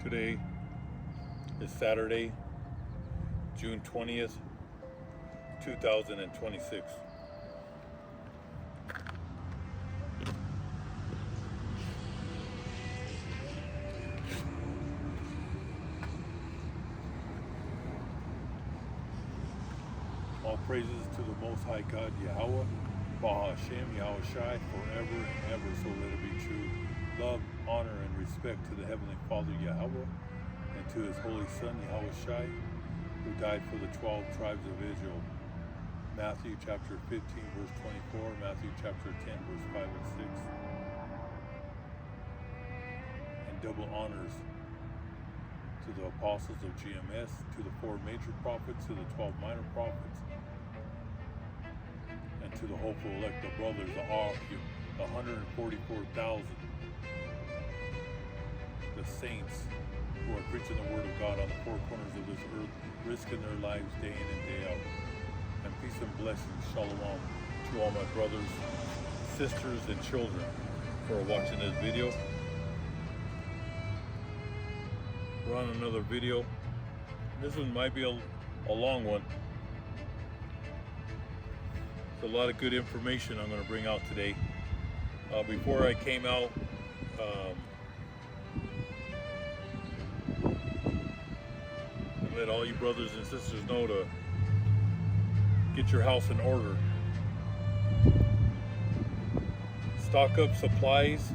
Today is Saturday, June 20th, 2026. All praises to the Most High God, Yahweh, Baha Hashem, Yahweh Shai, forever and ever, so let it be true. Love, honor, and respect to the Heavenly Father, Yahweh, and to His Holy Son, Yahweh Shai, who died for the 12 tribes of Israel. Matthew chapter 15, verse 24, Matthew chapter 10, verse 5 and 6. And double honors to the apostles of GMS, to the 4 major prophets, to the 12 minor prophets, and to the hopeful elect, the brothers, the 144,000, the saints who are preaching the word of God on the 4 corners of this earth, risking their lives day in and day out. And peace and blessings, shalom, to all my brothers, sisters, and children who are watching this video. We're on another video. This one might be a long one. There's a lot of good information I'm going to bring out today. Before I came out, I let all you brothers and sisters know to get your house in order. Stock up supplies.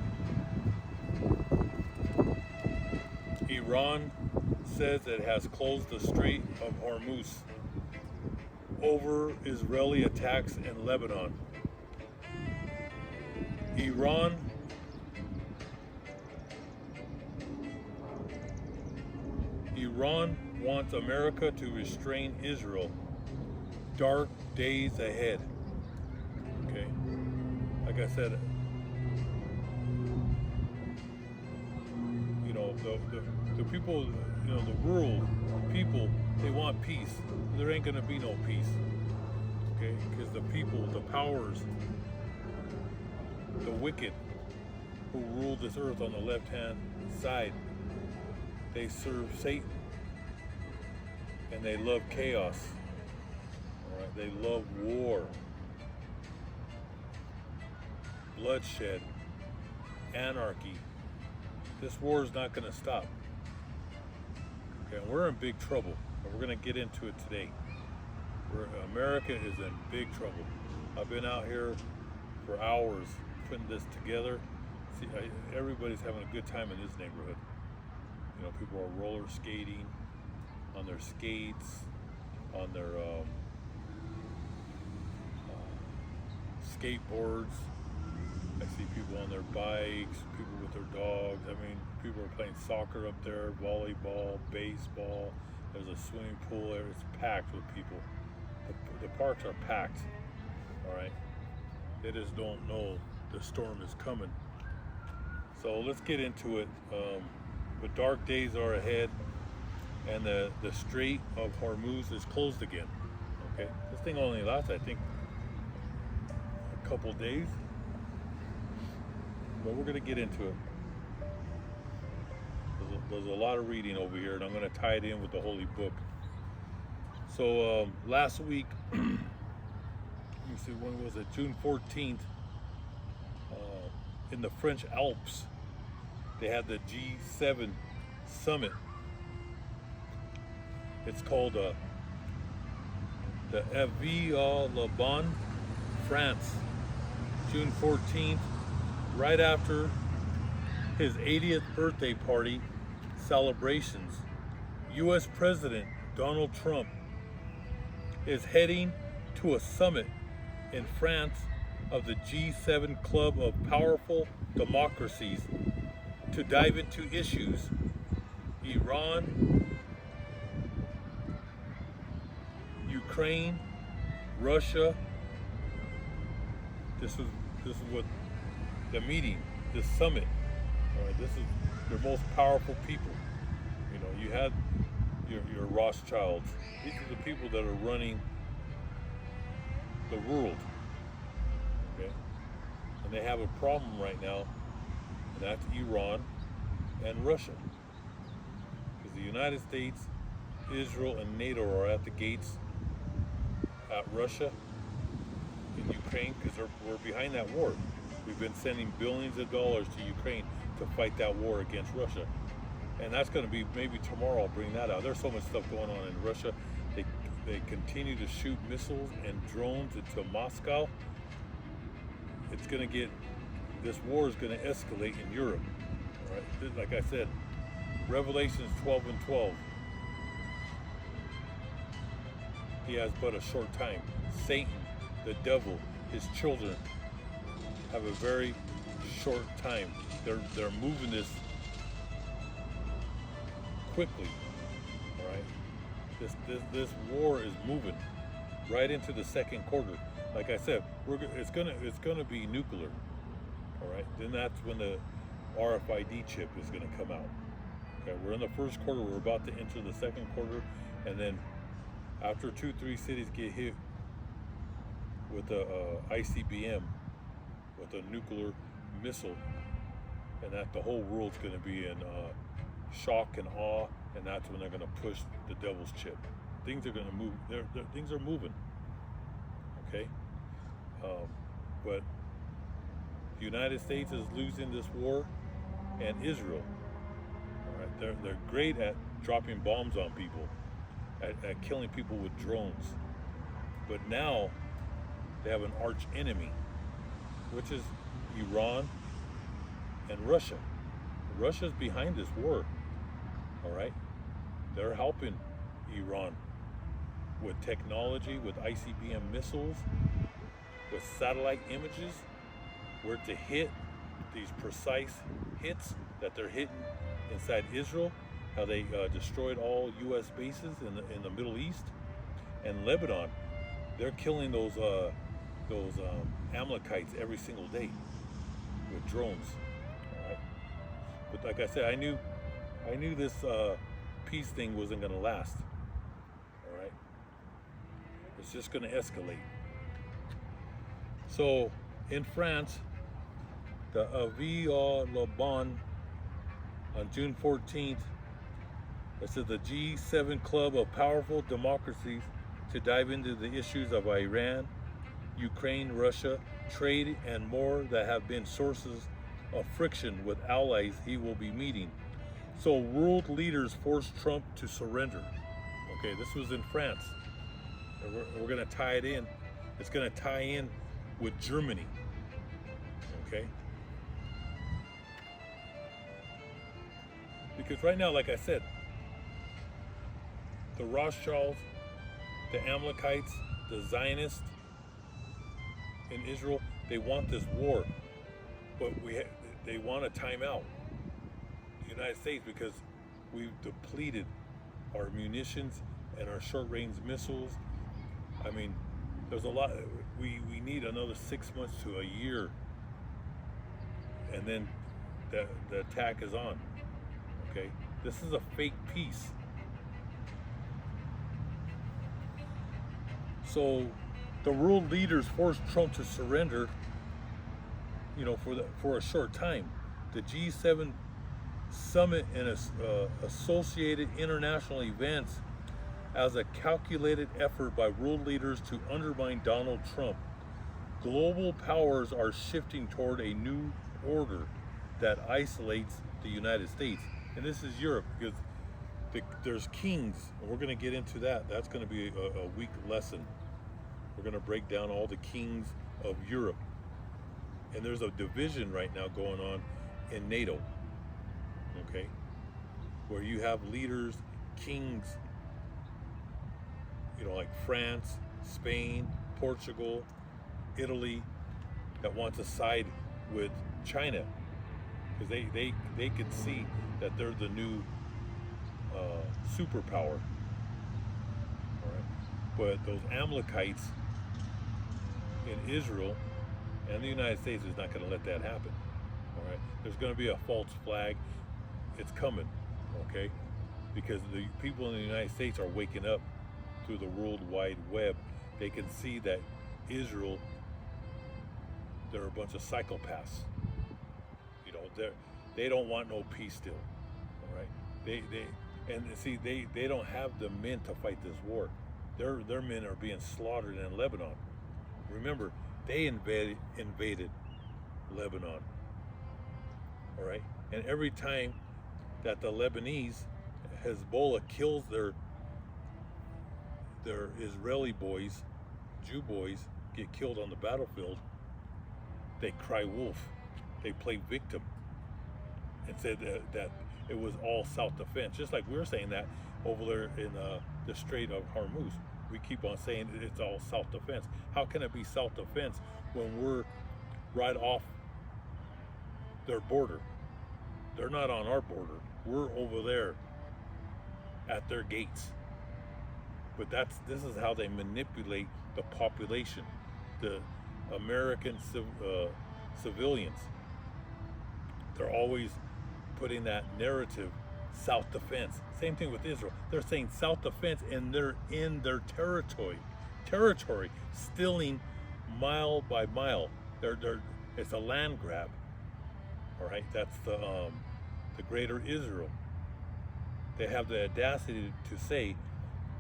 Iran says it has closed the Strait of Hormuz over Israeli attacks in Lebanon. Iran wants America to restrain Israel. Dark days ahead. Okay, like I said, you know, the people, you know, the rural people, they want peace. There ain't gonna be no peace. Okay, because the people, the powers, the wicked who rule this earth on the left-hand side, they serve Satan, and they love chaos. All right, they love war, bloodshed, anarchy. This war is not going to stop. Okay, we're in big trouble, and we're going to get into it today. America is in big trouble. I've been out here for hours putting this together. See, everybody's having a good time in this neighborhood. You know, people are roller skating on their skates, on their skateboards. I see people on their bikes, people with their dogs. I mean, people are playing soccer up there, volleyball, baseball. There's a swimming pool there. It's packed with people. The parks are packed, all right? They just don't know the storm is coming. So let's get into it. The dark days are ahead, and the Strait of Hormuz is closed again. Okay, this thing only lasts, I think, a couple days, but we're gonna get into it. There's a lot of reading over here, and I'm gonna tie it in with the Holy Book. So last week, let me see, when was it? June 14th, in the French Alps, they had the G7 summit. It's called the Aviv-le-Bon, France, June 14th, right after his 80th birthday party celebrations. U.S. President Donald Trump is heading to a summit in France of the G7 club of powerful democracies to dive into issues Iran, Ukraine, Russia. This is what the meeting, this summit. All right, this is your most powerful people. You know, you had your Rothschilds. These are the people that are running the world. Okay, and they have a problem right now, and that's Iran and Russia. the United States, Israel, and NATO are at the gates at Russia and Ukraine because we're behind that war. We've been sending billions of dollars to Ukraine to fight that war against Russia. And that's going to be, maybe tomorrow I'll bring that out. There's so much stuff going on in Russia. They continue to shoot missiles and drones into Moscow. It's going to get, this war is going to escalate in Europe. All right? Like I said, Revelations 12:12. He has but a short time. Satan, the devil, his children have a very short time. They're moving this quickly. All right. This war is moving right into the second quarter. Like I said, it's gonna be nuclear. All right. Then that's when the RFID chip is gonna come out. Okay. We're in the first quarter. We're about to enter the second quarter, and then after 2-3 cities get hit with a ICBM, with a nuclear missile, and that the whole world's going to be in shock and awe, and that's when they're going to push the devil's chip. Things are going to move. Things are moving. Okay, but the United States is losing this war, and Israel. All right, they're great at dropping bombs on people, at killing people with drones, but now they have an arch enemy, which is Iran and Russia. Russia's behind this war. All right, they're helping Iran with technology, with ICBM missiles, with satellite images, where to hit these precise hits that they're hitting inside Israel. How they destroyed all U.S. bases in the Middle East and Lebanon. They're killing those Amalekites every single day with drones. All right, but like I said, I knew this peace thing wasn't going to last. All right, it's just going to escalate. So in France, the Avis-au-Liban on June 14th. It says the G7 club of powerful democracies to dive into the issues of Iran, Ukraine, Russia, trade, and more that have been sources of friction with allies he will be meeting. So world leaders forced Trump to surrender. Okay, this was in France. We're going to tie it in. It's going to tie in with Germany. Okay? Because right now, like I said, the Rothschilds, the Amalekites, the Zionists in Israel, they want this war, but they want a timeout. The United States, because we've depleted our munitions and our short-range missiles. I mean, there's a lot. We need another 6 months to a year, and then the attack is on. Okay, this is a fake peace. So the world leaders forced Trump to surrender, for a short time. The G7 summit and associated international events as a calculated effort by world leaders to undermine Donald Trump. Global powers are shifting toward a new order that isolates the United States. And this is Europe, because there's kings, and we're going to get into that. That's going to be a weak lesson. We're going to break down all the kings of Europe. And there's a division right now going on in NATO, okay? Where you have leaders, kings, like France, Spain, Portugal, Italy, that want to side with China. Because they can see that they're the new superpower. All right? But those Amalekites in Israel and the United States is not going to let that happen. All right? There's going to be a false flag. It's coming, okay? Because the people in the United States are waking up through the World Wide Web. They can see that Israel, they're a bunch of psychopaths. They don't want no peace still. All right? And see, they don't have the men to fight this war. Their men are being slaughtered in Lebanon. Remember, they invaded Lebanon. All right, and every time that the Lebanese Hezbollah kills their Israeli boys, Jew boys, get killed on the battlefield, they cry wolf. They play victim and said that it was all self-defense. Just like we were saying that over there in the Strait of Hormuz. We keep on saying it's all self-defense. How can it be self-defense when we're right off their border? They're not on our border. We're over there at their gates. But this is how they manipulate the population, the American civilians. They're always putting that narrative, self-defense. Same thing with Israel. They're saying self-defense, and they're in their territory, stealing mile by mile. It's a land grab. All right, that's the greater Israel. They have the audacity to say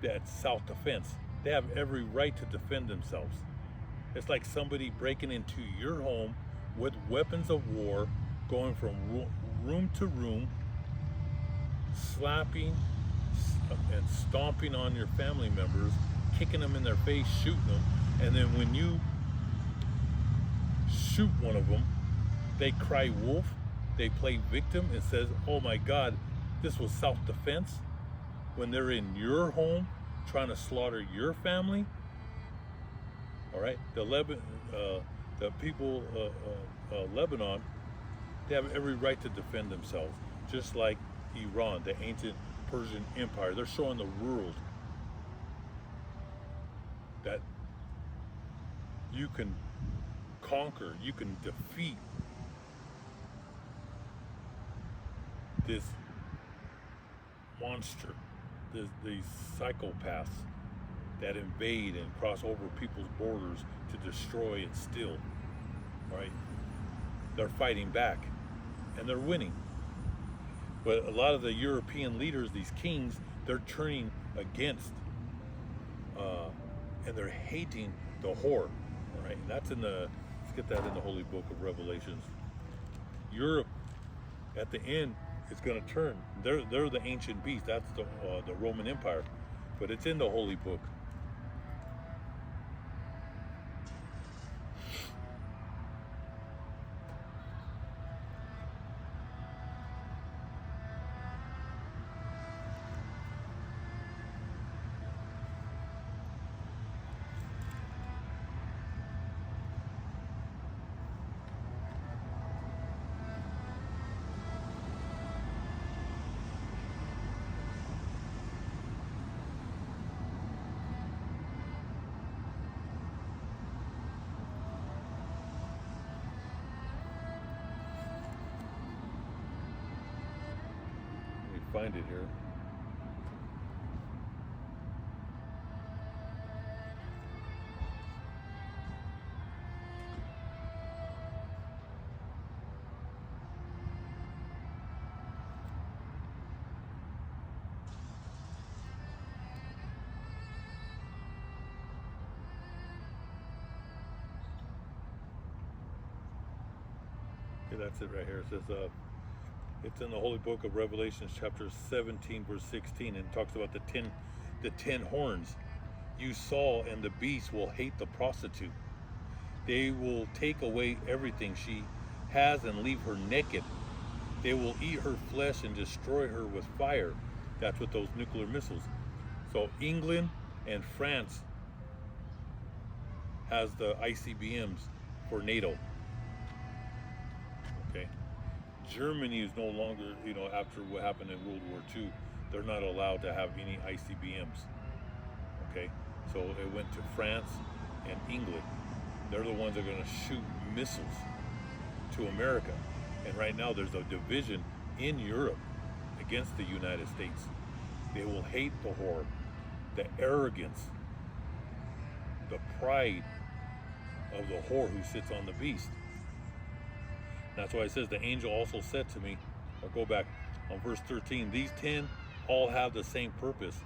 that self-defense. They have every right to defend themselves. It's like somebody breaking into your home with weapons of war, going from room to room, slapping and stomping on your family members, kicking them in their face, shooting them, and then when you shoot one of them, they cry wolf, they play victim and says, oh my God, this was self-defense, when they're in your home trying to slaughter your family. All right, the people Lebanon, they have every right to defend themselves, just like Iran, the ancient Persian Empire. They're showing the world that you can conquer, you can defeat this monster, these psychopaths that invade and cross over people's borders to destroy and steal. All right, they're fighting back, and they're winning. But a lot of the European leaders, these kings, they're turning against, and they're hating the whore. All right, and that's let's get that in the Holy Book of Revelations. Europe, at the end, is going to turn. They're the ancient beast. That's the Roman Empire, but it's in the Holy Book. Find it here. Okay, that's it right here. It says it's in the Holy Book of Revelations, chapter 17, verse 16, and it talks about the 10 horns. You saw, and the beast will hate the prostitute. They will take away everything she has and leave her naked. They will eat her flesh and destroy her with fire. That's with those nuclear missiles. So England and France has the ICBMs for NATO. Okay. Germany is no longer, after what happened in World War II, they're not allowed to have any ICBMs. Okay, so it went to France and England. They're the ones that are going to shoot missiles to America. And right now there's a division in Europe against the United States. They will hate the whore, the arrogance, the pride of the whore who sits on the beast. That's why it says the angel also said to me, I'll go back on verse 13, these 10 all have the same purpose,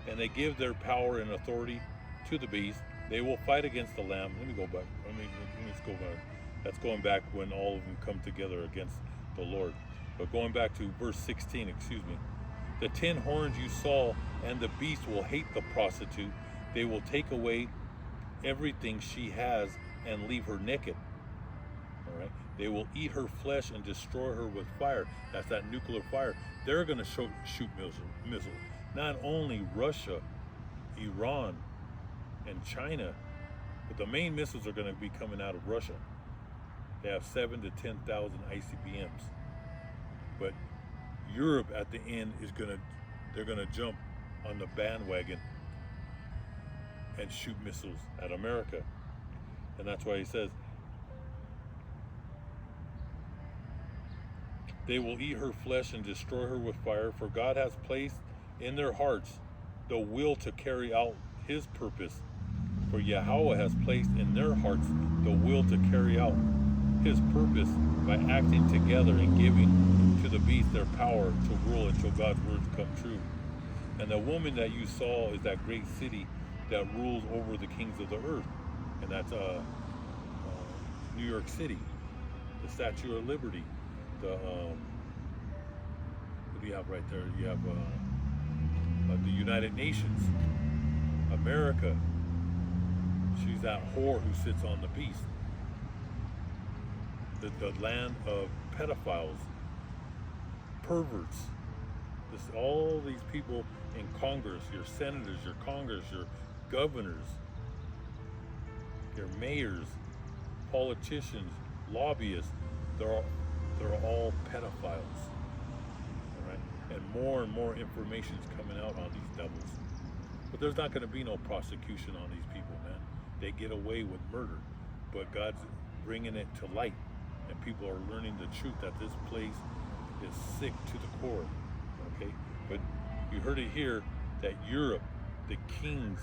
and they give their power and authority to the beast. They will fight against the Lamb. Let me go back. Let me just go back. That's going back when all of them come together against the Lord. But going back to verse 16, excuse me. The 10 horns you saw, and the beast will hate the prostitute. They will take away everything she has and leave her naked. All right. They will eat her flesh and destroy her with fire. That's that nuclear fire. They're going to shoot missiles. Not only Russia, Iran, and China, but the main missiles are going to be coming out of Russia. They have 7,000 to 10,000 ICBMs. But Europe at the end they're going to jump on the bandwagon and shoot missiles at America. And that's why he says, they will eat her flesh and destroy her with fire, for God has placed in their hearts the will to carry out his purpose. For Yahweh has placed in their hearts the will to carry out his purpose by acting together and giving to the beast their power to rule until God's words come true. And the woman that you saw is that great city that rules over the kings of the earth. And that's New York City, the Statue of Liberty, what do you have right there? You have the United Nations, America. She's that whore who sits on the beast. The land of pedophiles, perverts. All these people in Congress, your senators, your Congress, your governors, your mayors, politicians, lobbyists, they're all pedophiles. All right? And more information is coming out on these devils. But there's not going to be no prosecution on these people, man. They get away with murder. But God's bringing it to light. And people are learning the truth that this place is sick to the core. Okay? But you heard it here that Europe, the kings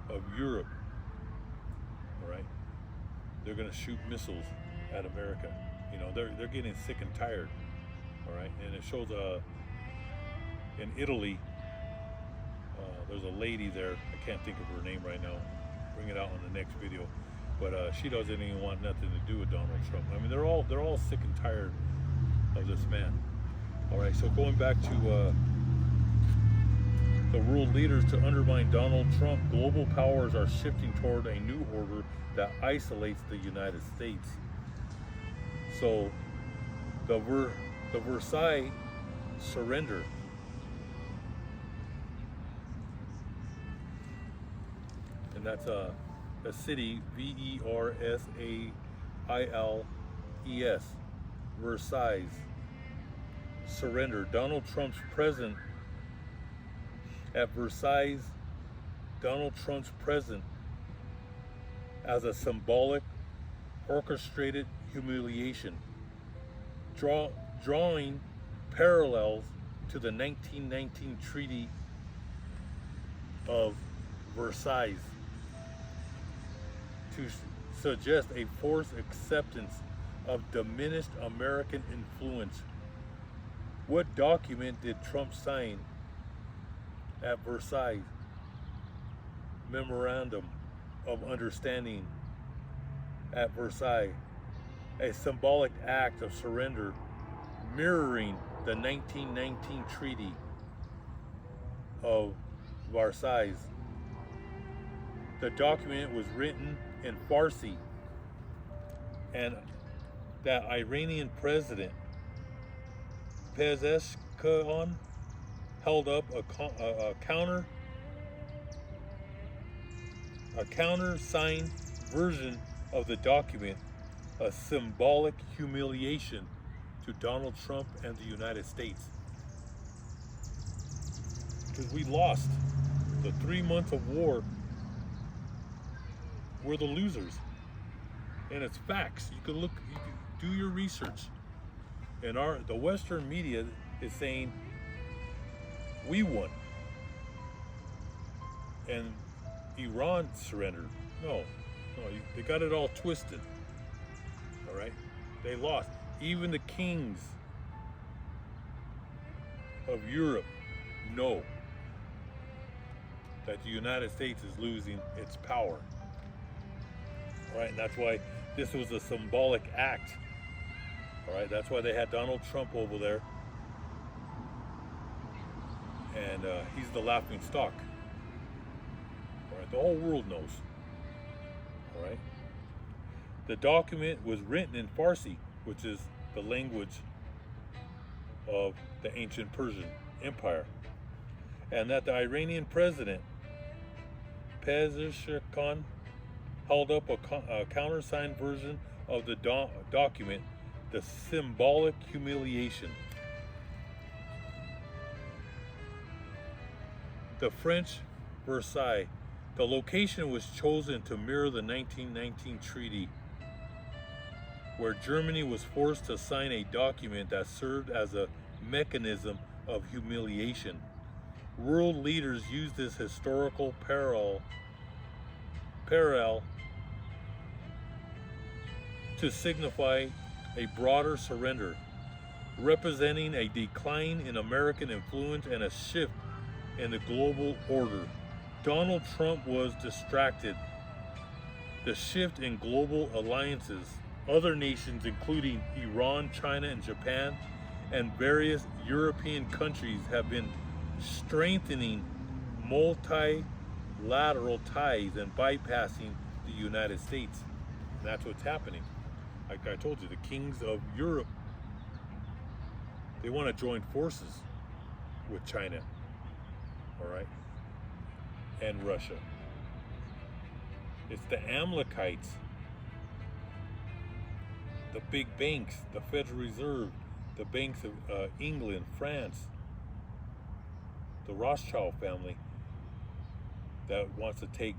of Europe, all right, they're going to shoot missiles at America. You know, they're getting sick and tired. All right? And it shows in Italy, there's a lady there. I can't think of her name right now. Bring it out in the next video. But she doesn't even want nothing to do with Donald Trump. I mean, they're all sick and tired of this man. All right, so going back to the world leaders to undermine Donald Trump, global powers are shifting toward a new order that isolates the United States. So the Versailles surrender. And that's a city, Versailes, Versailles, surrender. Donald Trump's present at Versailles, Donald Trump's present as a symbolic, orchestrated humiliation, drawing parallels to the 1919 Treaty of Versailles, to suggest a forced acceptance of diminished American influence. What document did Trump sign at Versailles? Memorandum of Understanding at Versailles, a symbolic act of surrender mirroring the 1919 Treaty of Versailles. The document was written in Farsi, and that Iranian president Pezeshkian held up a counter-signed version of the document, a symbolic humiliation to Donald Trump and the United States. Because we lost the 3 months of war. We're the losers. And it's facts. You can do your research. And the Western media is saying we won. And Iran surrendered. No, they got it all twisted. All right? They lost. Even the kings of Europe know that the United States is losing its power. All right, and that's why this was a symbolic act. All right, that's why they had Donald Trump over there, and he's the laughing stock. All right, the whole world knows. All right, the document was written in Farsi, which is the language of the ancient Persian Empire, and that the Iranian president Pezeshkian held up a countersigned version of the document, the symbolic humiliation. The French Versailles. The location was chosen to mirror the 1919 treaty, where Germany was forced to sign a document that served as a mechanism of humiliation. World leaders used this historical parallel to signify a broader surrender, representing a decline in American influence and a shift in the global order. Donald Trump was distracted. The shift in global alliances, other nations including Iran, China, and Japan, and various European countries have been strengthening multilateral ties and bypassing the United States. And that's what's happening. Like I told you, the kings of Europe, they want to join forces with China, all right, and Russia. It's the Amalekites, the big banks, the Federal Reserve, the banks of England, France, the Rothschild family that wants to take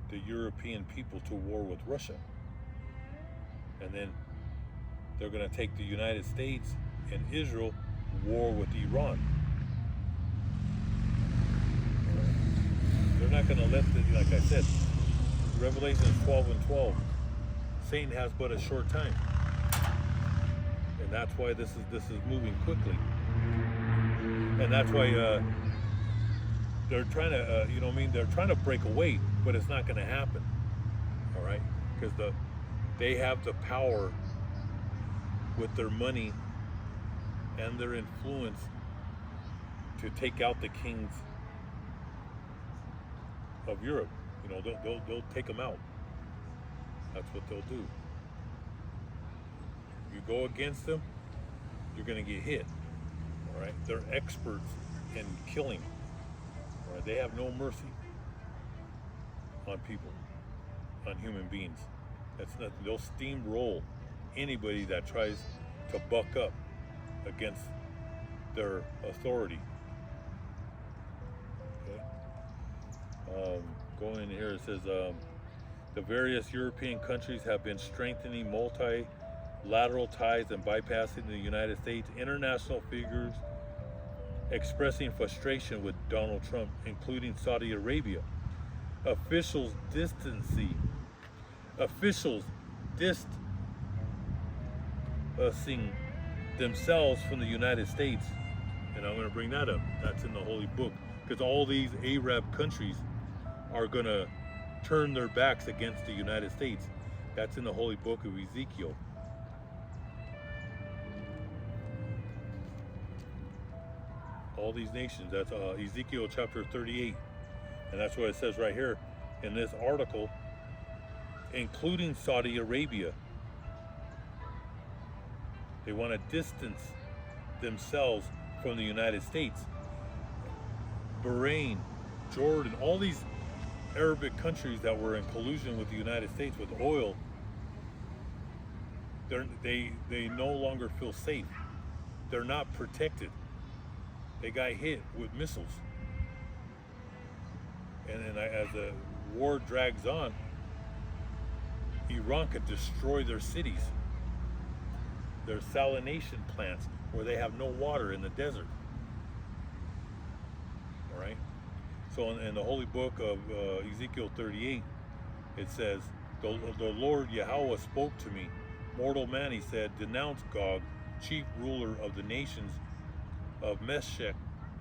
the European people to war with Russia. And then they're going to take the United States and Israel war with Iran. They're not going to let like I said, Revelation 12:12, Satan has but a short time. And that's why this is moving quickly. And that's why they're trying to, they're trying to break away, but it's not going to happen. All right? Because they have the power with their money and their influence to take out the kings of Europe. They'll take them out. That's what they'll do. You go against them, you're going to get hit. All right? They're experts in killing. All right? They have no mercy on people, on human beings. That's nothing. They'll steamroll anybody that tries to buck up against their authority. Okay. Going in here, it says the various European countries have been strengthening multilateral ties and bypassing the United States. International figures expressing frustration with Donald Trump, including Saudi Arabia. Officials distancing themselves from the United States. And I'm going to bring that up. That's in the Holy Book. Because all these Arab countries are going to turn their backs against the United States. That's in the Holy Book of Ezekiel. All these nations. That's Ezekiel chapter 38. And that's what it says right here in this article, including Saudi Arabia. They want to distance themselves from the United States. Bahrain, Jordan, all these Arabic countries that were in collusion with the United States with oil, they no longer feel safe. They're not protected. They got hit with missiles. And then as the war drags on, Iran could destroy their cities, their salination plants, where they have no water in the desert. All right. So in the Holy Book of Ezekiel 38, it says, the Lord Yahweh spoke to me. Mortal man, he said, denounce Gog, chief ruler of the nations of Meshech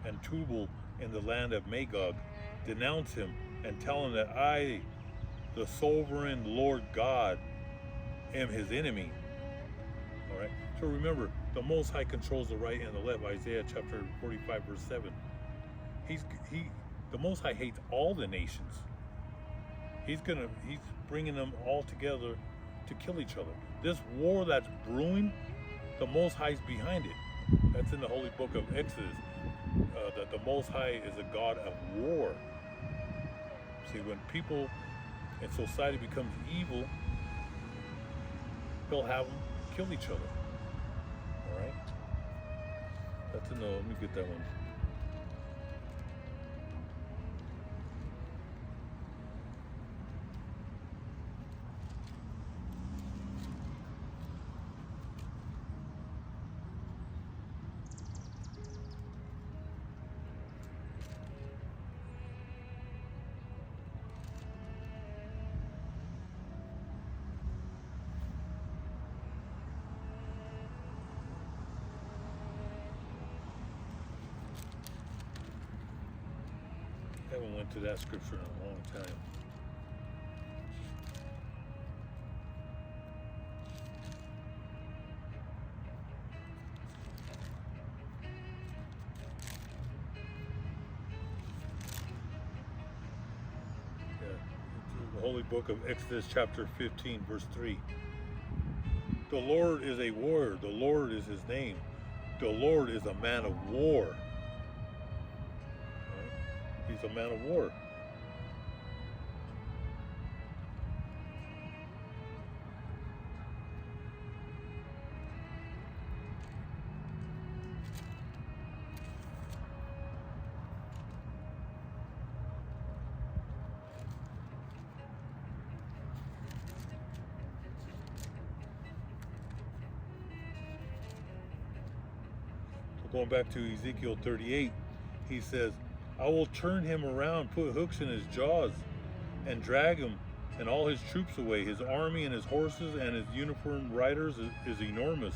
and Tubal in the land of Magog. Denounce him and tell him that I, the sovereign Lord God, am his enemy. All right. So remember, the Most High controls the right and the left. Isaiah chapter 45, verse 7. The Most High hates all the nations. He's bringing them all together to kill each other. This war that's brewing, the Most High's behind it. That's in the Holy Book of Exodus. That the Most High is a God of war. See, when people and society becomes evil, he'll have them kill each other. All right. That's in the. Let me get that one. I haven't went to that scripture in a long time. Yeah, the Holy Book of Exodus chapter 15, verse 3. The Lord is a warrior. The Lord is his name. The Lord is a man of war. He's a man of war. So going back to Ezekiel 38, he says, I will turn him around, put hooks in his jaws, and drag him and all his troops away. His army and his horses and his uniformed riders is enormous,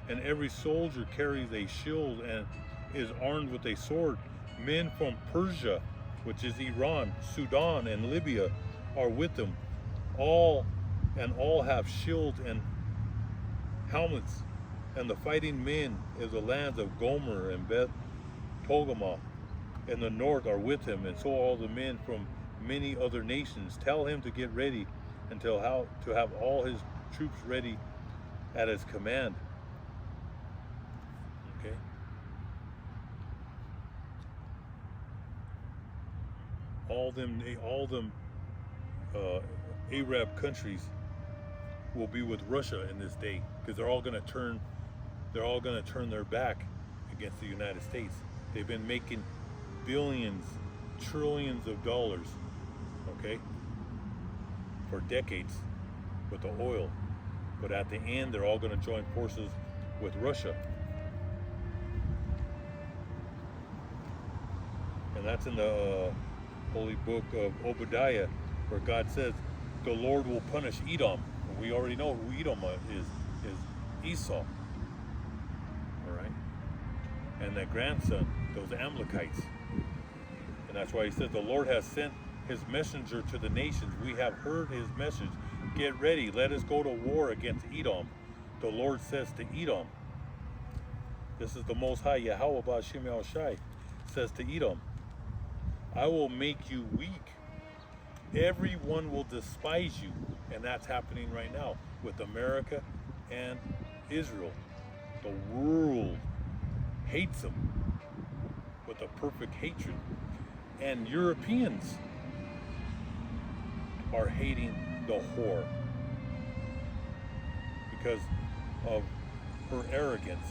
and every soldier carries a shield and is armed with a sword. Men from Persia, which is Iran, Sudan, and Libya, are with them. All have shields and helmets, and the fighting men of the lands of Gomer and Beth Togarmah in the north are with him, and so all the men from many other nations. Tell him to get ready and to have all his troops ready at his command. Okay. All them Arab countries will be with Russia in this day, because they're all going to turn their back against the United States. They've been making billions, trillions of dollars, okay, for decades with the oil, but at the end they're all going to join forces with Russia. And that's in the Holy Book of Obadiah, where God says the Lord will punish Edom. And we already know who Edom is Esau, all right, and that grandson, those Amalekites. And that's why he says the Lord has sent his messenger to the nations. We have heard his message. Get ready, let us go to war against Edom. The Lord says to Edom, this is the Most High, Yahweh Ba'Shem Yahushai, says to Edom, I will make you weak. Everyone will despise you. And that's happening right now with America and Israel. The world hates them with a perfect hatred. And Europeans are hating the whore because of her arrogance.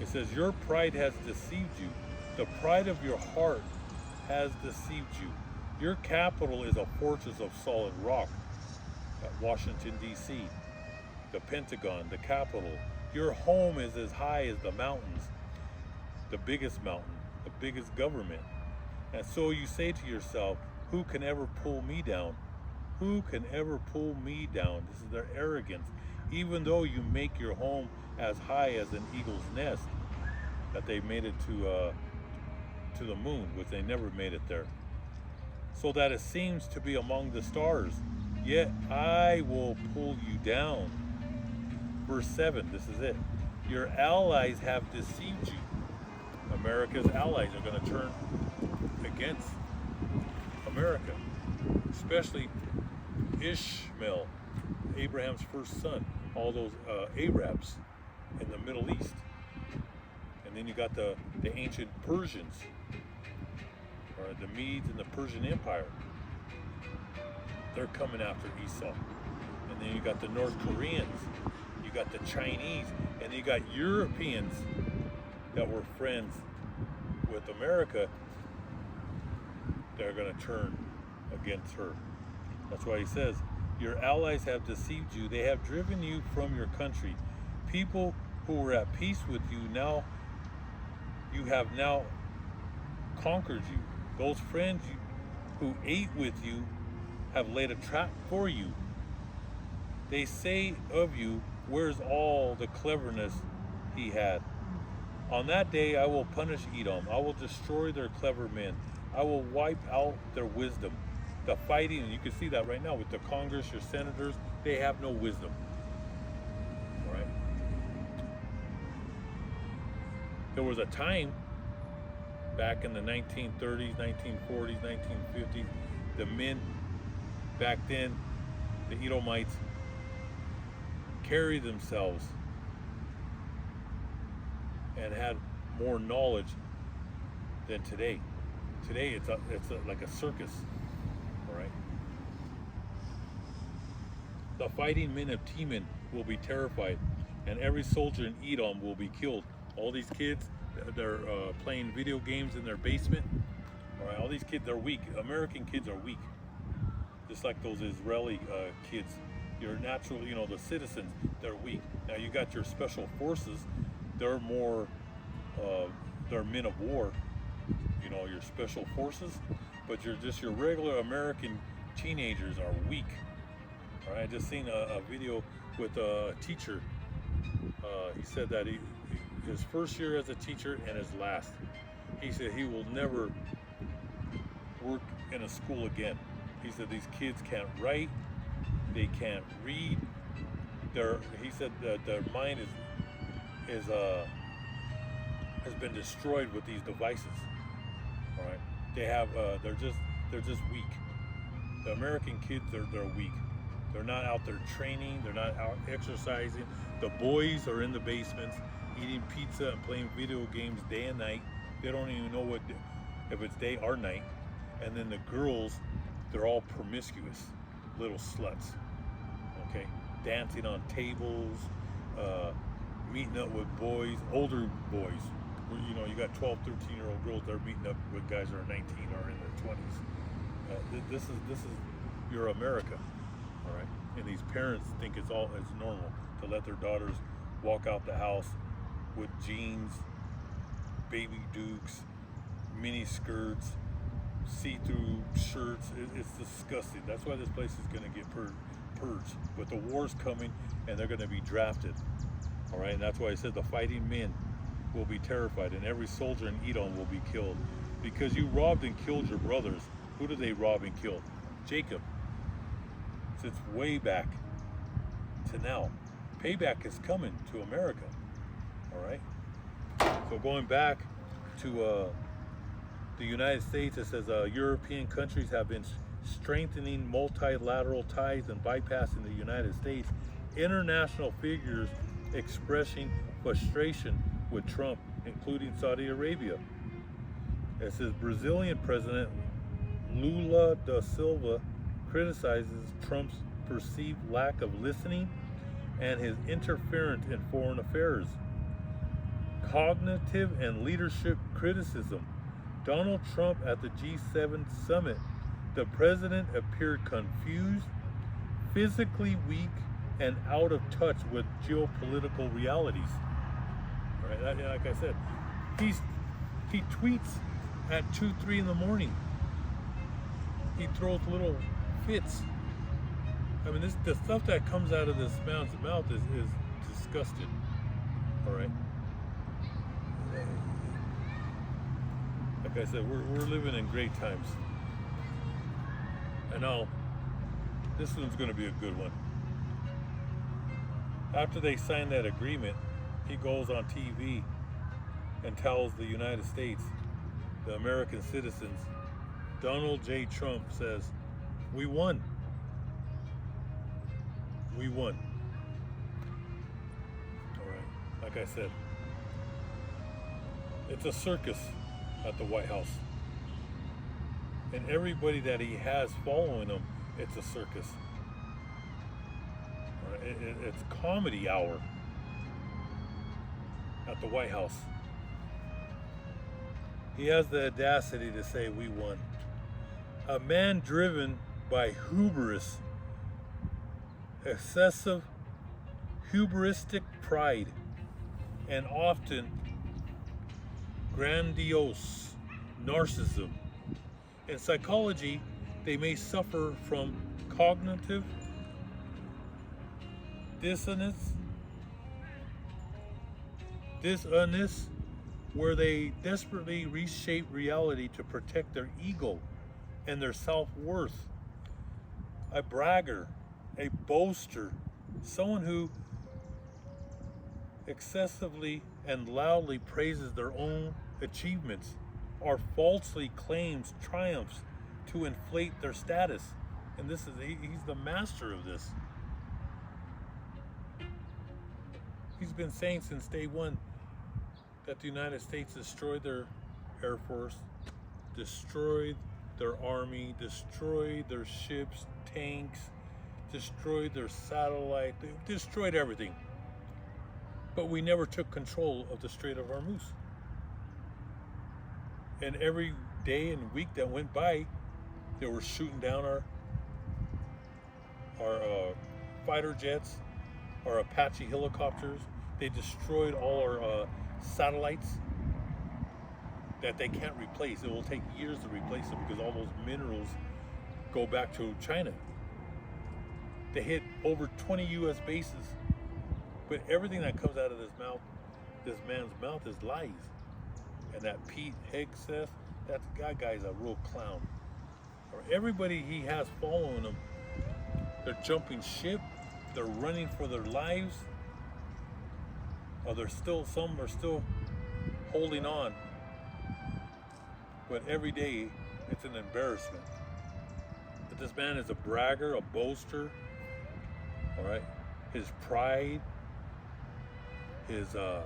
It says, your pride has deceived you. The pride of your heart has deceived you. Your capital is a fortress of solid rock at Washington, D.C., the Pentagon, the Capitol. Your home is as high as the mountains, the biggest mountain, the biggest government. And so you say to yourself, who can ever pull me down? Who can ever pull me down? This is their arrogance. Even though you make your home as high as an eagle's nest, that they made it to to the moon, which they never made it there, so that it seems to be among the stars. Yet I will pull you down. Verse 7, this is it. Your allies have deceived you. America's allies are going to turn against America, especially Ishmael, Abraham's first son, all those Arabs in the Middle East. And then you got the ancient Persians, or the Medes and the Persian Empire. They're coming after Esau. And then you got the North Koreans, you got the Chinese, and you got Europeans that were friends with America. They're going to turn against her. That's why he says, your allies have deceived you. They have driven you from your country. People who were at peace with you have now conquered you. Those friends who ate with you have laid a trap for you. They say of you, where's all the cleverness he had? On that day I will punish Edom. I will destroy their clever men. I will wipe out their wisdom. The fighting, and you can see that right now with the Congress, your senators, they have no wisdom. All right? There was a time back in the 1930s, 1940s, 1950s, the men back then, the Edomites, carried themselves and had more knowledge than today. Today it's like a circus, all right? The fighting men of Teman will be terrified, and every soldier in Edom will be killed. All these kids, they're playing video games in their basement. All right, all these kids, they're weak. American kids are weak, just like those Israeli kids. Your natural, the citizens, they're weak. Now you got your special forces. They're more, they're men of war. Your special forces, but your regular American teenagers are weak. All right, I just seen a video with a teacher. He said that his first year as a teacher and his last, he said he will never work in a school again. He said these kids can't write, they can't read. He said that their mind has been destroyed with these devices. All right, they're just weak. The American kids, they're weak. They're not out there training. They're not out exercising. The boys are in the basements eating pizza and playing video games day and night. They don't even know if it's day or night. And then the girls, they're all promiscuous, little sluts. Okay, dancing on tables, meeting up with boys, older boys. You got 12, 13-year-old girls that are meeting up with guys that are 19 or in their 20s. This is your America, all right? And these parents think it's normal to let their daughters walk out the house with jeans, baby dukes, mini skirts, see-through shirts. It's disgusting. That's why this place is going to get purged. But the war's coming, and they're going to be drafted, all right? And that's why I said the fighting men will be terrified, and every soldier in Edom will be killed, because you robbed and killed your brothers. Who did they rob and kill? Jacob. Since way back to now, payback is coming to America. All right. So going back to the United States, it says European countries have been strengthening multilateral ties and bypassing the United States. International figures expressing frustration with Trump, including Saudi Arabia. It says Brazilian President Lula da Silva criticizes Trump's perceived lack of listening and his interference in foreign affairs. Cognitive and leadership criticism. Donald Trump at the G7 summit. The president appeared confused, physically weak, and out of touch with geopolitical realities. Right? Like I said, he tweets at 2, 3 in the morning. He throws little fits. I mean, the stuff that comes out of this man's mouth is disgusting. All right. Like I said, we're living in great times. And now, this one's going to be a good one. After they sign that agreement, he goes on TV and tells the United States, the American citizens, Donald J. Trump says, we won. We won. All right, like I said, it's a circus at the White House. And everybody that he has following him, it's a circus. All right, it's comedy hour at the White House. He has the audacity to say, we won. A man driven by hubris, excessive hubristic pride, and often grandiose narcissism. In psychology, they may suffer from cognitive dissonance, where they desperately reshape reality to protect their ego and their self-worth. A bragger, a boaster, someone who excessively and loudly praises their own achievements or falsely claims triumphs to inflate their status. And he's the master of this. He's been saying since day one that the United States destroyed their Air Force, destroyed their army, destroyed their ships, tanks, destroyed their satellite, they destroyed everything. But we never took control of the Strait of Hormuz. And every day and week that went by, they were shooting down our fighter jets, our Apache helicopters. They destroyed all our satellites that they can't replace. It will take years to replace them because all those minerals go back to China. They hit over 20 U.S. bases. But everything that comes out of this man's mouth is lies. And that Pete Hegseth, that guy's a real clown. Or everybody he has following him, they're jumping ship, they're running for their lives, or some are still holding on. But every day, it's an embarrassment. But this man is a bragger, a boaster, all right? His pride, he's a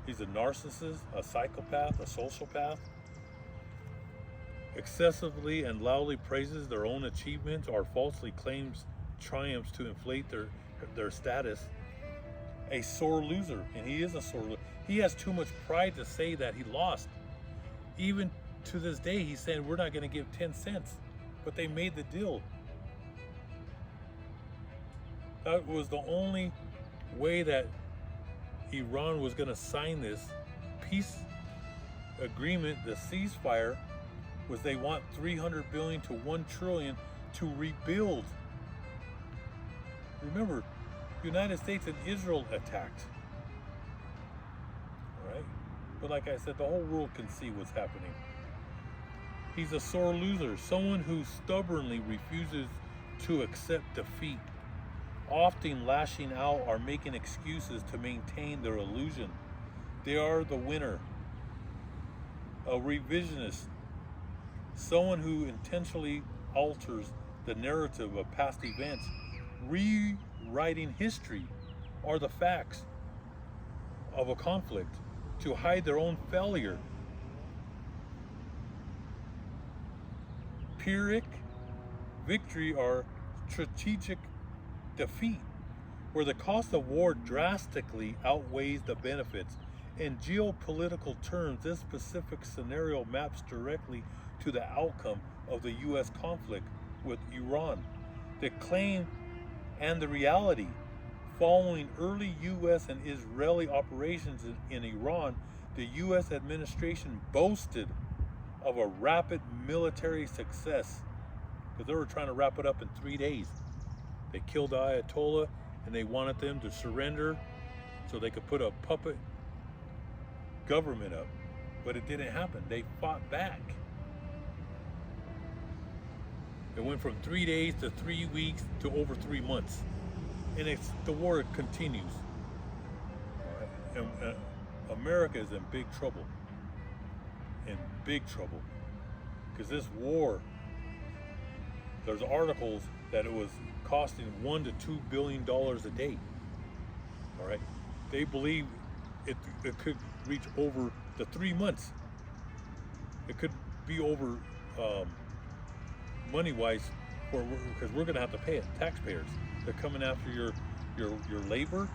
narcissist, a psychopath, a sociopath. Excessively and loudly praises their own achievements or falsely claims triumphs to inflate their status. A sore loser, and he is a sore loser. He has too much pride to say that he lost. Even to this day, he's saying we're not going to give 10 cents, but they made the deal. That was the only way that Iran was going to sign this peace agreement, the ceasefire, was they want 300 billion to 1 trillion to rebuild. Remember, United States and Israel attacked. All right? But like I said, the whole world can see what's happening. He's a sore loser, someone who stubbornly refuses to accept defeat, often lashing out or making excuses to maintain their illusion. They are the winner. A revisionist, someone who intentionally alters the narrative of past events, rewriting history or the facts of a conflict to hide their own failure. Pyrrhic victory or strategic defeat, where the cost of war drastically outweighs the benefits. In geopolitical terms, this specific scenario maps directly to the outcome of the U.S. conflict with Iran. The claim and the reality. Following early U.S. and Israeli operations in Iran, the U.S. administration boasted of a rapid military success because they were trying to wrap it up in 3 days. They killed the Ayatollah and they wanted them to surrender so they could put a puppet government up. but it didn't happen. They fought back. It went from 3 days to 3 weeks to over 3 months. And the war continues. And America is in big trouble. In big trouble. Because this war, there's articles that it was costing $1 to $2 billion a day. All right. They believe it could reach over the 3 months. It could be over money-wise, because we're going to have to pay it. Taxpayers. They're coming after your labor,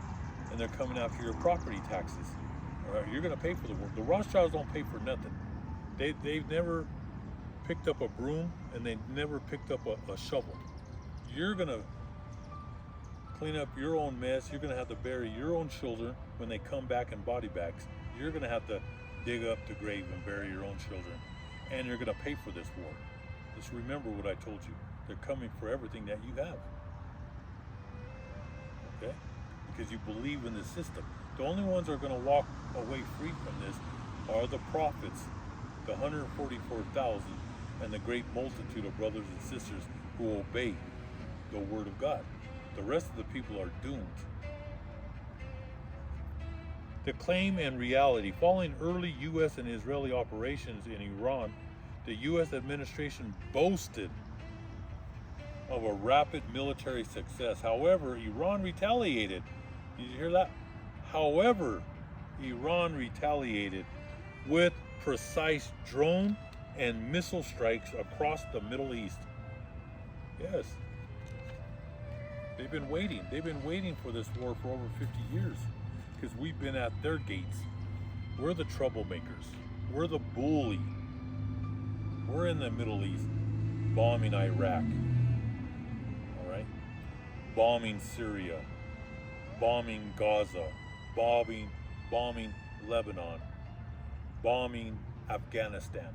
and they're coming after your property taxes. All right. You're going to pay for the war. The Rothschilds don't pay for nothing. They've never picked up a broom, and they never picked up a shovel. You're going to clean up your own mess. You're going to have to bury your own children when they come back in body bags. You're going to have to dig up the grave and bury your own children. And you're going to pay for this war. Just remember what I told you. They're coming for everything that you have. Okay? Because you believe in the system. The only ones that are going to walk away free from this are the prophets, the 144,000, and the great multitude of brothers and sisters who obey the word of God. The rest of the people are doomed. The claim and reality. Following early U.S. and Israeli operations in Iran, the U.S. administration boasted of a rapid military success. However, Iran retaliated. Did you hear that? However, Iran retaliated with precise drone and missile strikes across the Middle East. Yes. They've been waiting. They've been waiting for this war for over 50 years because we've been at their gates. We're the troublemakers. We're the bully. We're in the Middle East bombing Iraq. All right? Bombing Syria. Bombing Gaza. Bombing Lebanon. Bombing Afghanistan.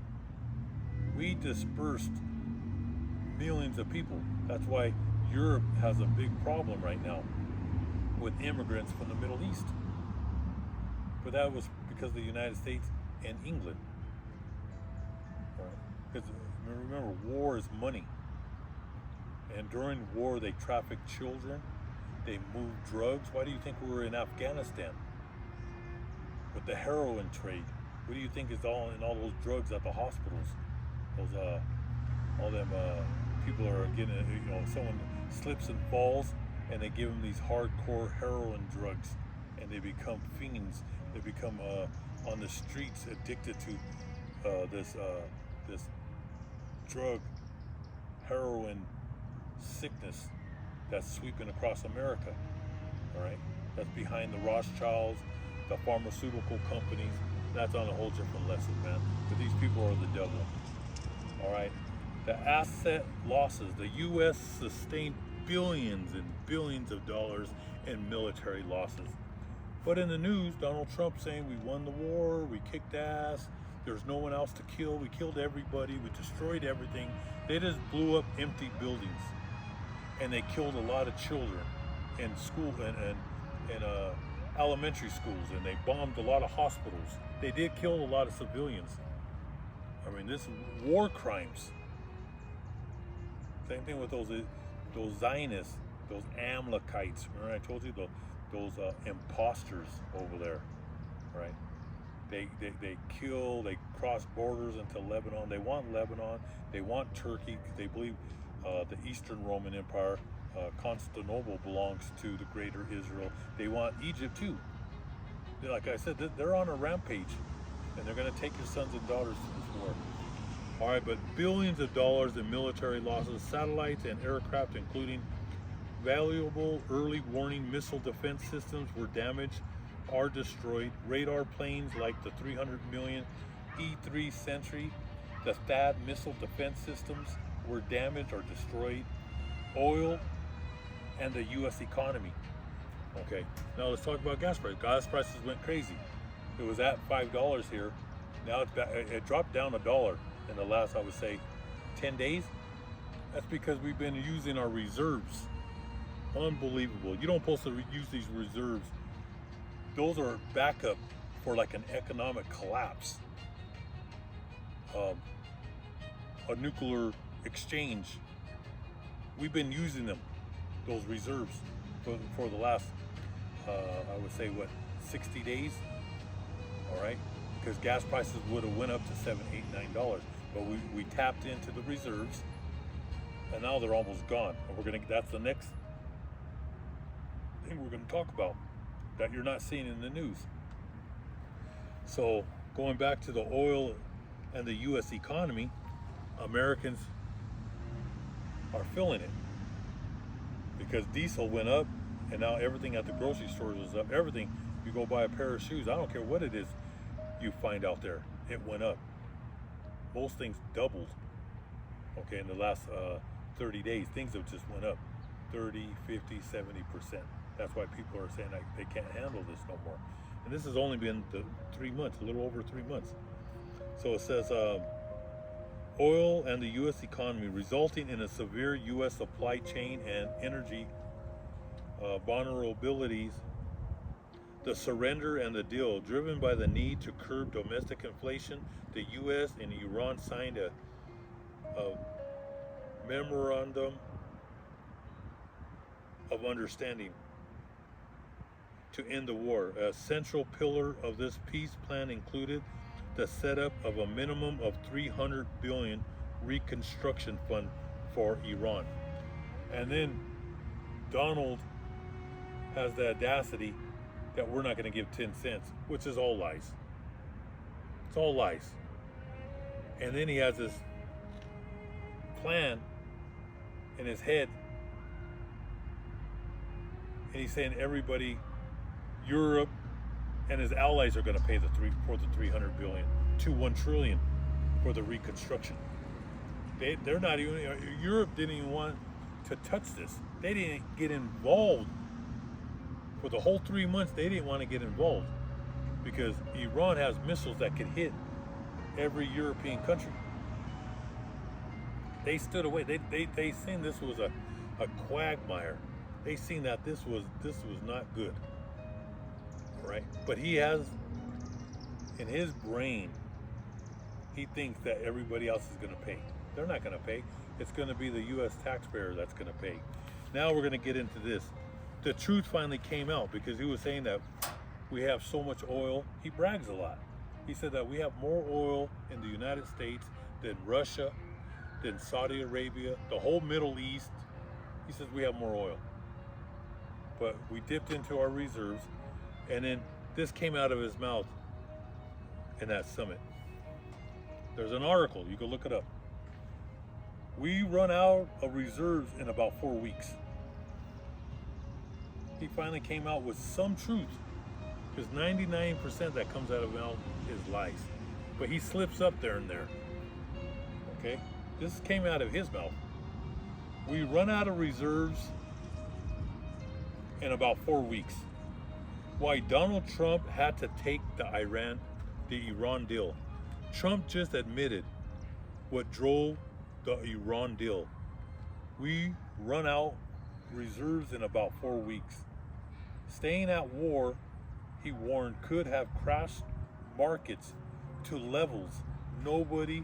We dispersed millions of people. That's why Europe has a big problem right now with immigrants from the Middle East. But that was because of the United States and England. Right? Because remember, war is money. And during war, they trafficked children. They moved drugs. Why do you think we were in Afghanistan? With the heroin trade. What do you think is all in all those drugs at the hospitals? Those all them people are getting, someone slips and falls, and they give them these hardcore heroin drugs, and they become fiends. They become on the streets addicted to this drug, heroin sickness that's sweeping across America. All right, that's behind the Rothschilds, the pharmaceutical companies. That's on a whole different lesson, man. But these people are the devil. All right. The asset losses. The U.S. sustained billions and billions of dollars in military losses. But in the news, Donald Trump saying we won the war, we kicked ass, there's no one else to kill, we killed everybody, we destroyed everything. They just blew up empty buildings. And they killed a lot of children in school and elementary schools, and they bombed a lot of hospitals. They did kill a lot of civilians. I mean, this war crimes. Same thing with those Zionists, those Amalekites. Remember I told you those imposters over there, right? They kill, they cross borders into Lebanon. They want Lebanon. They want Turkey because they believe the Eastern Roman Empire, Constantinople, belongs to the greater Israel. They want Egypt too. Like I said, they're on a rampage, and they're going to take your sons and daughters to this war. All right, but billions of dollars in military losses, satellites and aircraft, including valuable early warning missile defense systems, were damaged or destroyed. Radar planes like the 300 million E-3 Sentry, the THAAD missile defense systems were damaged or destroyed. Oil and the U.S. economy. Okay, now let's talk about gas prices. Gas prices went crazy. It was at $5 here. Now it dropped down $1 in the last, I would say, 10 days. That's because we've been using our reserves. Unbelievable. You don't supposed to use these reserves. Those are backup for like an economic collapse. um, a nuclear exchange. We've been using them, those reserves, for the last, I would say, 60 days, all right? Because gas prices would have went up to $7, $8, $9, but we tapped into the reserves, and now they're almost gone. And that's the next thing we're gonna talk about that you're not seeing in the news. So going back to the oil and the U.S. economy, Americans are feeling it because diesel went up, and now everything at the grocery stores is up. Everything, you go buy a pair of shoes, I don't care what it is you find out there, it went up. Most things doubled, okay, in the last 30 days. Things have just went up 30, 50, 70%. That's why people are saying they can't handle this no more. And this has only been 3 months, a little over 3 months. So it says, oil and the U.S. economy resulting in a severe U.S. supply chain and energy vulnerabilities. The surrender and the deal, driven by the need to curb domestic inflation, the U.S. and Iran signed a memorandum of understanding to end the war. A central pillar of this peace plan included the setup of a minimum of $300 billion reconstruction fund for Iran. And then Donald has the audacity that we're not going to give 10 cents, which is all lies. It's all lies. And then he has this plan in his head, and he's saying everybody, Europe and his allies, are going to pay for the 300 billion to 1 trillion for the reconstruction. They're not even, Europe didn't even want to touch this. They didn't get involved for the whole 3 months. They didn't want to get involved because Iran has missiles that could hit every European country. They stood away. They seen this was a quagmire. They seen that this was not good. Right? But he has, in his brain, he thinks that everybody else is going to pay. They're not going to pay. It's going to be the U.S. taxpayer that's going to pay. Now we're going to get into this. The truth finally came out because he was saying that we have so much oil. He brags a lot. He said that we have more oil in the United States than Russia, than Saudi Arabia, the whole Middle East. He says we have more oil. But we dipped into our reserves. And then this came out of his mouth in that summit. There's an article, you can look it up. We run out of reserves in about 4 weeks. He finally came out with some truth, because 99% that comes out of his mouth is lies. But he slips up there and there. Okay? This came out of his mouth. We run out of reserves in about 4 weeks. Why Donald Trump had to take the Iran deal. Trump just admitted what drove the Iran deal. We run out reserves in about 4 weeks. Staying at war, he warned, could have crashed markets to levels nobody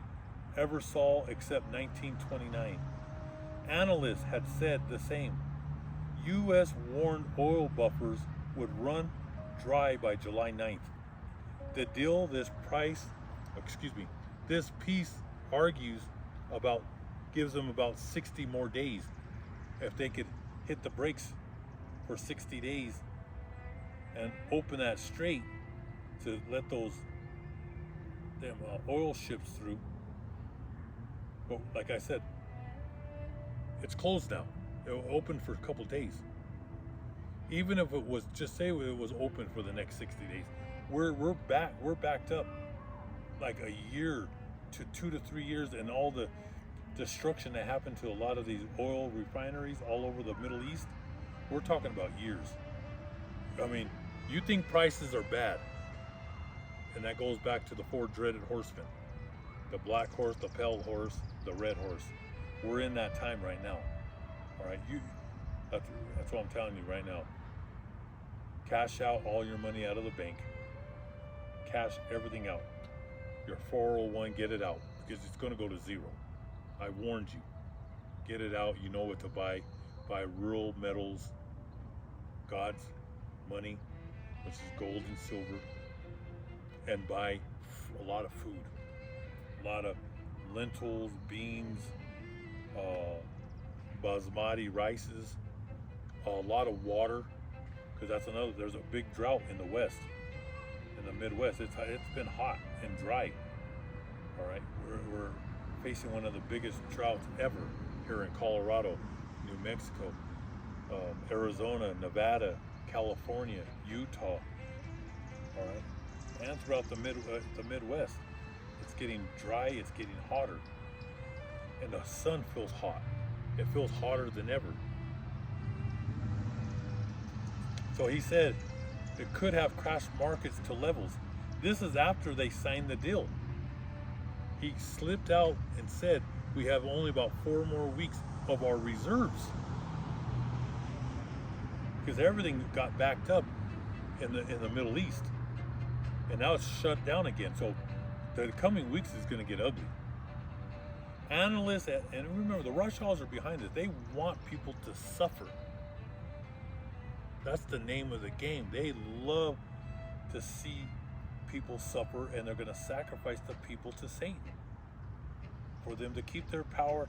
ever saw except 1929. Analysts had said the same. U.S. warned oil buffers would run dry by July 9th. The deal, this piece argues about, gives them about 60 more days. If they could hit the brakes for 60 days and open that strait to let those damn oil ships through. But like I said, it's closed now. It will open for a couple days. Even if it was, just say it was open for the next 60 days, we're backed up like a year to 2 to 3 years, and all the destruction that happened to a lot of these oil refineries all over the Middle East. We're talking about years. I mean, you think prices are bad, and that goes back to the 4 dreaded horsemen: the black horse, the pale horse, the red horse. We're in that time right now. All right, that's what I'm telling you right now. Cash out all your money out of the bank. Cash everything out. Your 401, get it out. because it's going to go to zero. I warned you. Get it out. You know what to buy. Buy real metals, God's money, which is gold and silver, and buy a lot of food, a lot of lentils, beans, basmati rices, a lot of water, because that's another. There's a big drought in the West, in the Midwest. It's been hot and dry. All right, we're facing one of the biggest droughts ever here in Colorado, New Mexico, Arizona, Nevada, California, Utah. All right, and throughout the Midwest, it's getting dry. It's getting hotter, and the sun feels hot. It feels hotter than ever. So he said it could have crashed markets to levels. This is after they signed the deal. He slipped out and said we have only about 4 more weeks of our reserves, because everything got backed up in the Middle East, and now it's shut down again. So the coming weeks is going to get ugly. Analysts, and remember, the Rothschilds are behind this. They want people to suffer. That's the name of the game. They love to see people suffer, and they're going to sacrifice the people to Satan for them to keep their power,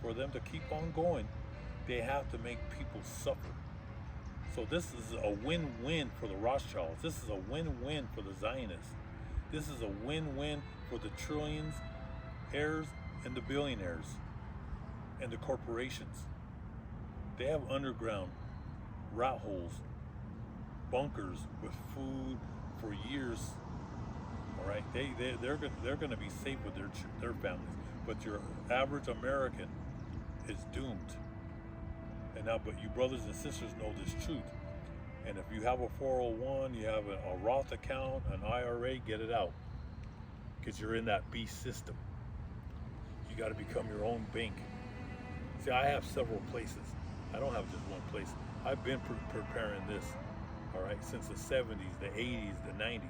for them to keep on going. They have to make people suffer. So this is a win-win for the Rothschilds. This is a win-win for the Zionists. This is a win-win for the trillions, heirs, and the billionaires, and the corporations. They have underground rat holes, bunkers with food for years. All right, they're going to be safe with their families, but your average American is doomed. And now, but you brothers and sisters know this truth. And if you have a 401, you have a Roth account, an IRA, get it out, because you're in that beast system. You got to become your own bank. See, I have several places. I don't have just one place. I've been preparing this, all right, since the 70s, the 80s, the 90s.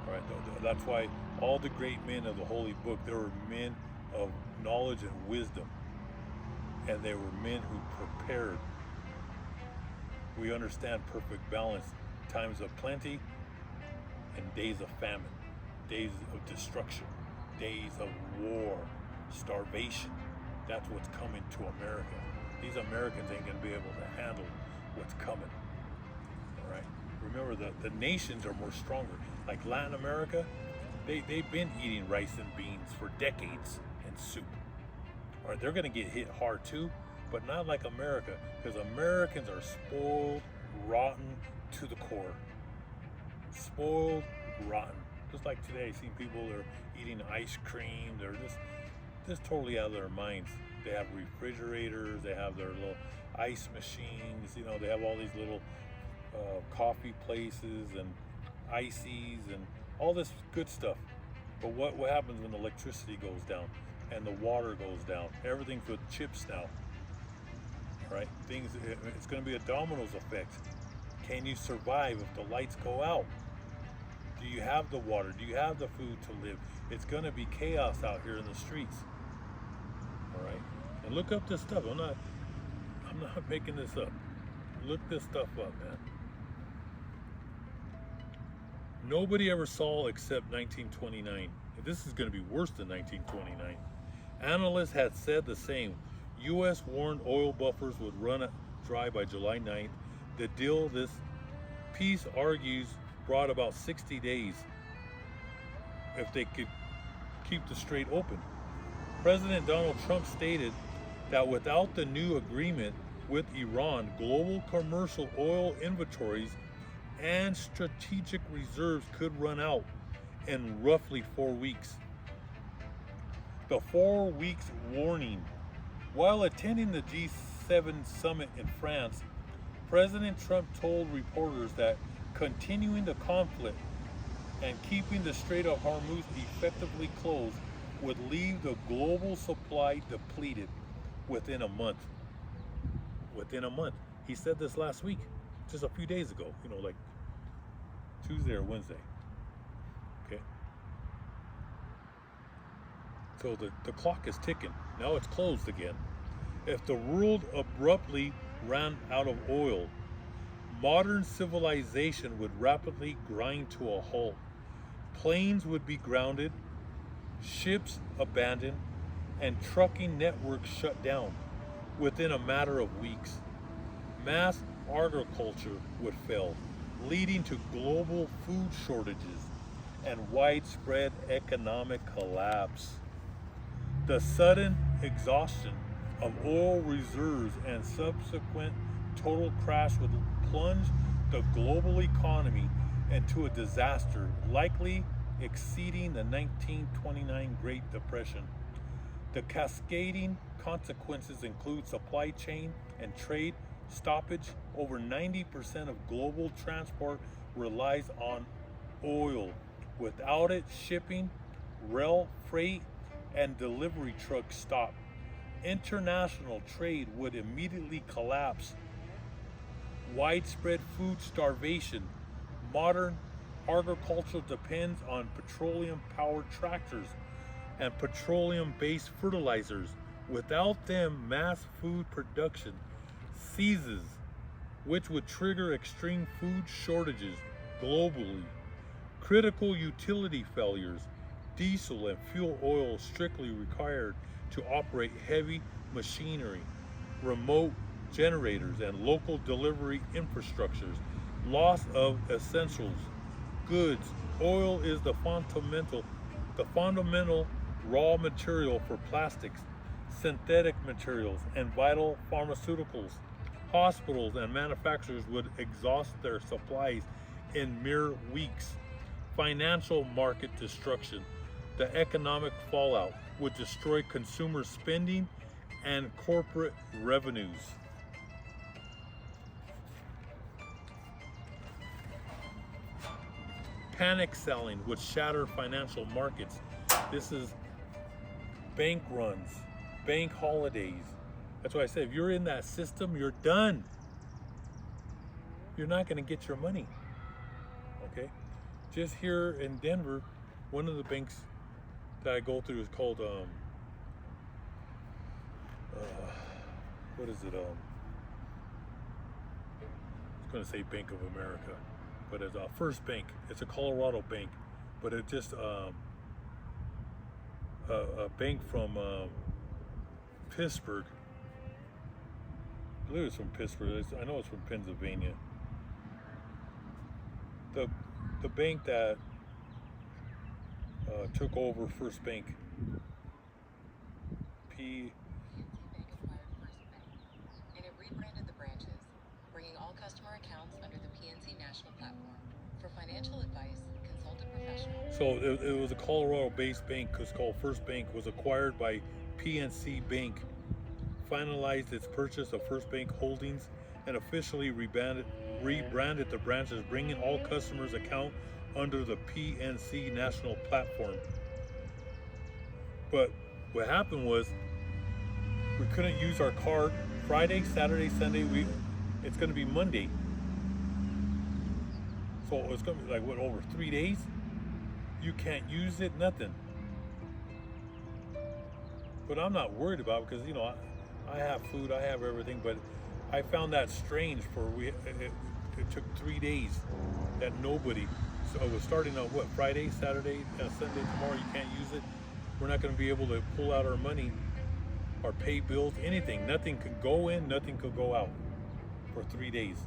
All right, that's why all the great men of the Holy Book, they were men of knowledge and wisdom, and they were men who prepared. We understand perfect balance, times of plenty and days of famine, days of destruction, days of war, starvation. That's what's coming to America. These Americans ain't gonna be able to handle what's coming. All right. Remember, the nations are more stronger. Like Latin America, they've been eating rice and beans for decades and soup. All right, they're gonna get hit hard too, but not like America, because Americans are spoiled, rotten to the core. Spoiled, rotten. Just like today, I see people that are eating ice cream. They're just totally out of their minds. They have refrigerators. They have their little ice machines. You know, they have all these little coffee places and ices and all this good stuff. But what happens when the electricity goes down and the water goes down? Everything's with chips now. Right? It's going to be a dominoes effect. Can you survive if the lights go out? Do you have the water? Do you have the food to live? It's going to be chaos out here in the streets. All right? And look up this stuff. I'm not making this up. Look this stuff up, man. Nobody ever saw except 1929. This is going to be worse than 1929. Analysts had said the same. U.S. warned oil buffers would run dry by July 9th. The deal, this peace argues, brought about 60 days if they could keep the strait open. President Donald Trump stated that without the new agreement with Iran, global commercial oil inventories and strategic reserves could run out in roughly 4 weeks. The 4 weeks warning. While attending the G7 summit in France, President Trump told reporters that continuing the conflict and keeping the Strait of Hormuz effectively closed would leave the global supply depleted within a month. Within a month. He said this last week, just a few days ago, like Tuesday or Wednesday. Okay. So the clock is ticking. Now it's closed again. If the world abruptly ran out of oil, modern civilization would rapidly grind to a halt. Planes would be grounded, ships abandoned, and trucking networks shut down within a matter of weeks. Mass agriculture would fail, leading to global food shortages and widespread economic collapse. The sudden exhaustion of oil reserves and subsequent total crash would plunge the global economy into a disaster, likely exceeding the 1929 Great Depression. The cascading consequences include supply chain and trade stoppage. Over 90% of global transport relies on oil. Without it, shipping, rail, freight, and delivery trucks stop. International trade would immediately collapse. Widespread food starvation. Modern agriculture depends on petroleum-powered tractors and petroleum-based fertilizers. Without them, mass food production ceases, which would trigger extreme food shortages globally. Critical utility failures. Diesel and fuel oil strictly required to operate heavy machinery, remote generators, and local delivery infrastructures. Loss of essentials goods. Oil is the fundamental raw material for plastics, synthetic materials, and vital pharmaceuticals. Hospitals and manufacturers would exhaust their supplies in mere weeks. Financial market destruction. The economic fallout would destroy consumer spending and corporate revenues. Panic selling would shatter financial markets. This is bank runs, bank holidays. That's why I said if you're in that system, you're done. You're not going to get your money. Okay? Just here in Denver, one of the banks that I go through is called what is it? I was going to say Bank of America, but it's a First Bank. It's a Colorado bank, but it's just a bank from Pittsburgh. I believe it's from Pittsburgh. I know it's from Pennsylvania. The bank that took over First Bank, and it rebranded the branches, bringing all customer accounts under the PNC National Platform. For financial advice, consult a professional. So it was a Colorado-based bank. It's called First Bank. Was acquired by PNC Bank, finalized its purchase of First Bank Holdings, and officially rebranded the branches, bringing all customers' account under the PNC National Platform. But what happened was we couldn't use our card Friday, Saturday, Sunday. It's going to be Monday. So it's going to be like, what, over 3 days? You can't use it, nothing. But I'm not worried about it because, you know, I have food, I have everything, but I found that strange it took 3 days that nobody, so it was starting on what, Friday, Saturday, Sunday, tomorrow you can't use it. We're not going to be able to pull out our money or pay bills, anything. Nothing could go in, nothing could go out for 3 days.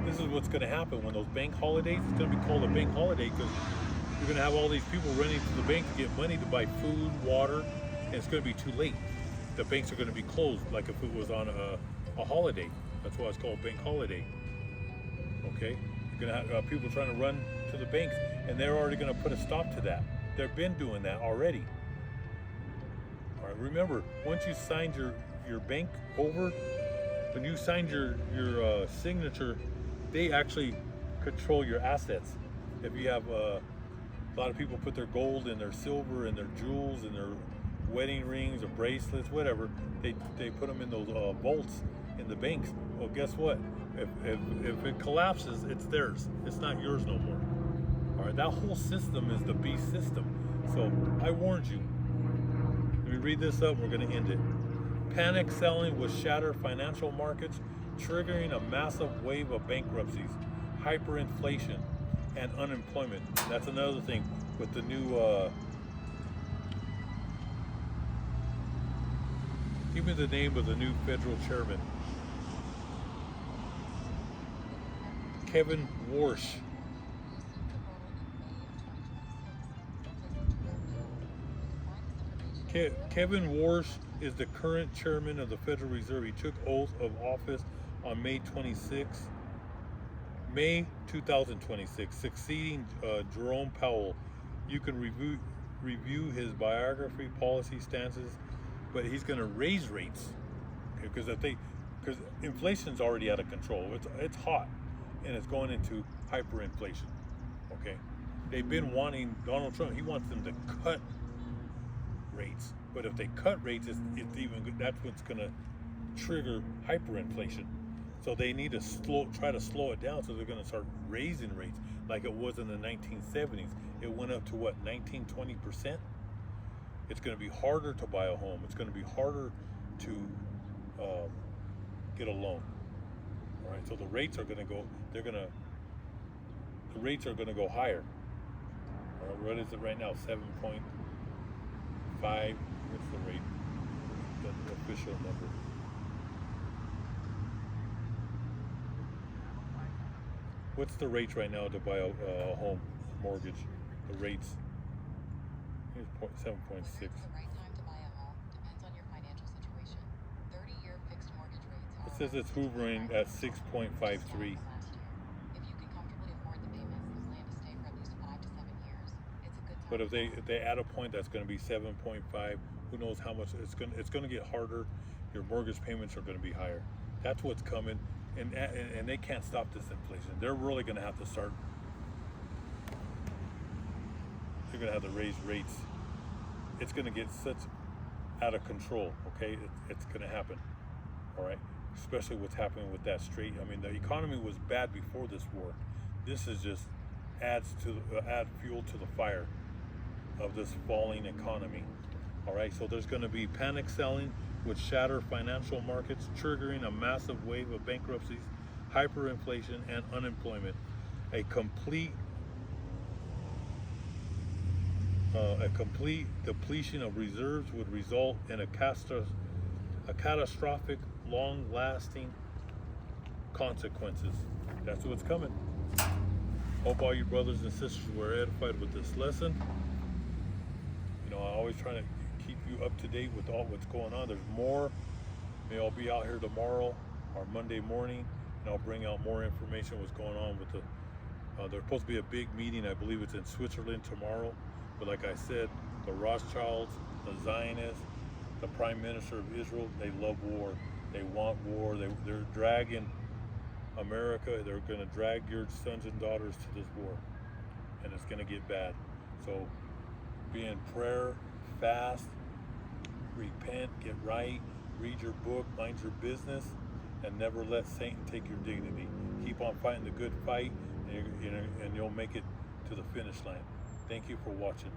This is what's going to happen when those bank holidays, it's going to be called a bank holiday because you're going to have all these people running to the bank to get money to buy food, water, and it's going to be too late. The banks are going to be closed like if it was on a holiday. That's why it's called bank holiday. Okay? You're going to have people trying to run to the banks, and they're already going to put a stop to that. They've been doing that already. All right, remember, once you signed your bank over, when you signed your signature, they actually control your assets. If you have a lot of people put their gold and their silver and their jewels and their wedding rings or bracelets, whatever, they put them in those vaults in the banks. Well, guess what? If it collapses, it's theirs. It's not yours no more. All right, that whole system is the beast system. So I warned you. me read this up and we're going to end it. Panic selling will shatter financial markets, triggering a massive wave of bankruptcies, hyperinflation, and unemployment. That's another thing with the new, give me the name of the new federal chairman. Kevin Warsh. Kevin Warsh is the current chairman of the Federal Reserve. He took oath of office on May 2026, succeeding Jerome Powell. You can review his biography, policy stances, but he's going to raise rates, okay, because inflation's already out of control. It's hot, and it's going into hyperinflation. Okay, they've been wanting Donald Trump. He wants them to cut rates, but if they cut rates, it's even good. That's what's going to trigger hyperinflation. So they need to try to slow it down. So they're going to start raising rates like it was in the 1970s. It went up to what, 19-20%. It's going to be harder to buy a home. It's going to be harder to get a loan. All right. So the rates are going to go. The rates are going to go higher. All right, what is it right now? 7.5. What's the rate? The official number. What's the rate right now to buy a home mortgage? The rates. I think it's 7.6. The right time to buy a home depends on your financial situation. 30-year fixed mortgage rates are. It says it's hovering at 6.53. If you can comfortably afford the payments and plan to stay for at least 5 to 7 years, it's a good time. But if they add a point, that's going to be 7.5. Who knows how much it's going to get harder. Your mortgage payments are going to be higher. That's what's coming, and they can't stop this inflation. They're really going to have to start. They're going to have to raise rates. It's going to get such out of control. Okay, it's going to happen. All right, especially what's happening with that straight. I mean, the economy was bad before this war. This is just add fuel to the fire of this falling economy. All right, so there's going to be panic selling, which shatter financial markets, triggering a massive wave of bankruptcies, hyperinflation, and unemployment. A complete depletion of reserves would result in a catastrophic, long-lasting consequences. That's what's coming. Hope all you brothers and sisters were edified with this lesson. You know, I always try to keep you up to date with all what's going on. There's more. Maybe I'll be out here tomorrow or Monday morning, and I'll bring out more information what's going on with the. There's supposed to be a big meeting. I believe it's in Switzerland tomorrow. But like I said, the Rothschilds, the Zionists, the Prime Minister of Israel, they love war. They want war. They're dragging America. They're going to drag your sons and daughters to this war, and it's going to get bad. So be in prayer, fast, repent, get right, read your book, mind your business, and never let Satan take your dignity. Keep on fighting the good fight, and you'll make it to the finish line. Thank you for watching.